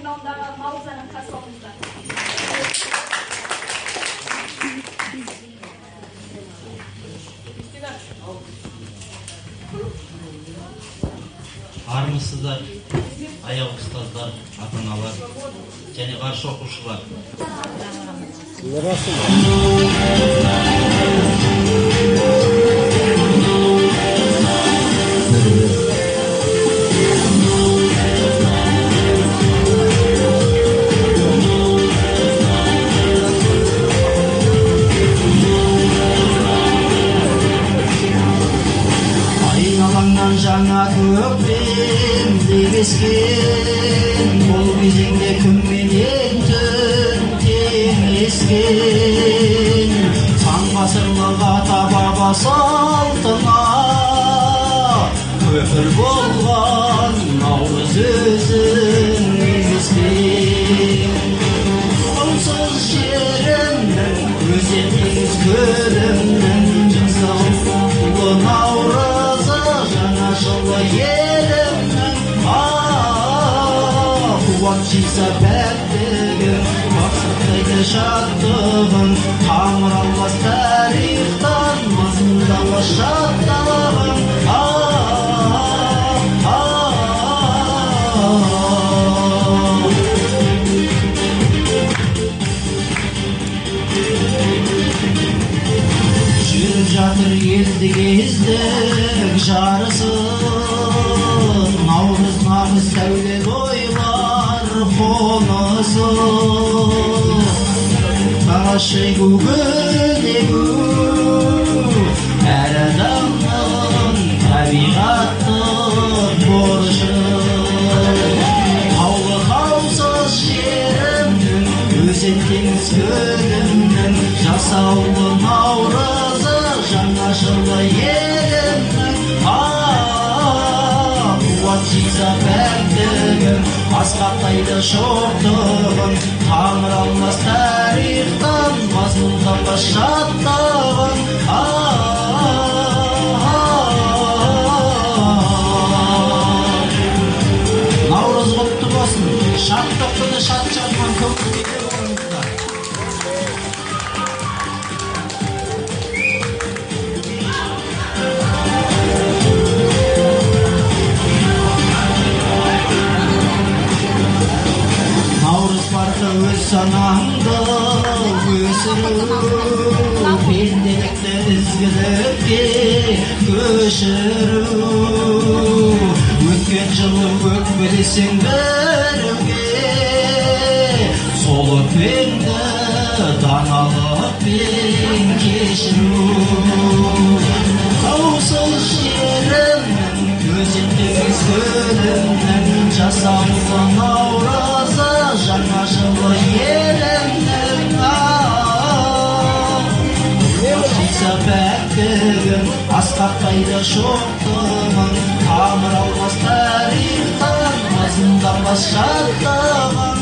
айналымдағы Наурызаны қарсы алыңыздар. Армысыздар, аяқ ұстаздар, ата-аналар және барша оқушылар. Айналаңнан жаңа көктем лебескен, бұл кезеңде күнменен түн теңескен. Сан ғасырлық ата-баба салтына көпір болған Наурыз өзің емеспен. Онсыз жерімнің, өзен теңіз көлімнің жасаулы Наурызы, жаңа жылы елімнің қуат жиса пәктігін, мақсаттайды шаттығын, тамыр алмас тарихтан мазмұндалмас шаттығын. Жүріп жатыр елді кездік жарысы, Наурыз нағыз сәуле бойлар қонысы. Тағашай көгілегу әр адамның табиғаттық борышы. Таулы қаусыз жерімнің, өзен теңіз көлімнің жасаулы Наурызы, жаңа жылы елімнің қуат жиса пәктігін, асқақтайды шоқтығын, тамыр алмас тарихтан мазмұнданбас шаттығын. Наурыз құтты болсын, шаттық күні шат шадыман көңілде болыңыздар. Наурыз парқы өз санаңды өсіру, пенделікті ізгілікке көшіру. Өткен жылы өкпелесең біреуге, сол өкпеңді даналықпен кешіру. Таусыз жерімнің, өзен теңіз көлімнің жасаулы Наурызы, жаңа жылы елімнің жиса пәктігін, асқақтайды шоқтығын, тамыр алмас тарихтан мазмұнданбас шаттығын.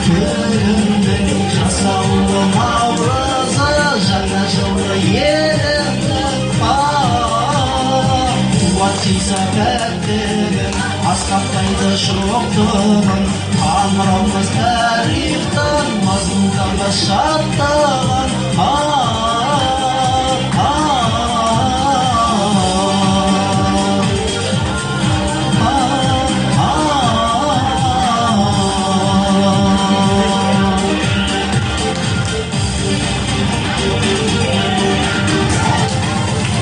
Көлімнің жасаулы Наурызы, жаңа жылы елімнің қуат жиса пәктігін, асқақтайды шоқтығын, тамыр алмас тарихтан мазмұнданбас шаттығын.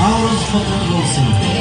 Наурыз құтты болсын.